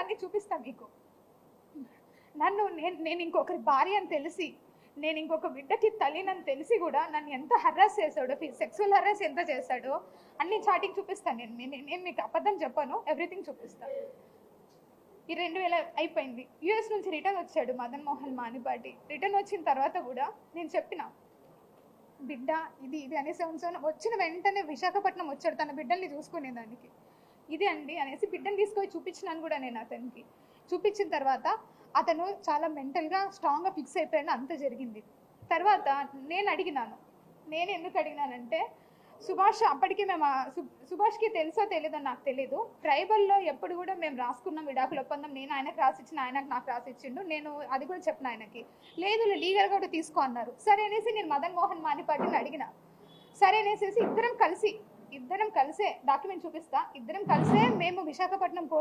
అన్ని చూపిస్తా మీకు. నన్ను నేను ఇంకొకరి భార్య అని తెలిసి, నేను ఇంకొక బిడ్డకి తల్లినని తెలిసి కూడా నన్ను ఎంత హెరాస్ చేశాడో, సెక్సువల్ హెరాస్ ఎంత చేశాడో అన్ని చాటింగ్ చూపిస్తాను. నేను మీకు అబద్ధం చెప్పాను, ఎవ్రీథింగ్ చూపిస్తాను. ఈ 2000 అయిపోయింది. యూఎస్ నుంచి రిటర్న్ వచ్చాడు మదన్ మోహన్ మానిపాటి. రిటర్న్ వచ్చిన తర్వాత కూడా నేను చెప్పిన, బిడ్డ ఇది ఇది అనేసి వచ్చిన వెంటనే విశాఖపట్నం వచ్చాడు తన బిడ్డల్ని చూసుకునేదానికి. ఇది అండి అనేసి బిడ్డని తీసుకొని చూపించినాను కూడా నేను అతనికి. చూపించిన తర్వాత అతను చాలా మెంటల్గా స్ట్రాంగ్గా ఫిక్స్ అయిపోయాడు. అంత జరిగింది. తర్వాత నేను ఎందుకు అడిగినానంటే, సుభాష్ అప్పటికి మేము సుభాష్కి తెలుసో తెలీదో నాకు తెలీదు. ట్రైబల్లో ఎప్పుడు కూడా మేము రాసుకున్నాం విడాకుల ఒప్పందం. నేను ఆయనకు రాసిచ్చిన, ఆయనకు నాకు రాసిచ్చిండు. నేను అది కూడా చెప్పిన ఆయనకి. లేదు లీగల్గా కూడా తీసుకో అన్నారు. సరే అనేసి నేను మదన్ మోహన్ మానిపాటిని అడిగిన. సరే అనేసి ఇద్దరం కలిసే డాక్యుమెంట్ చూపిస్తా, ఇద్దరం కలిసే మేము విశాఖపట్నం కోర్టు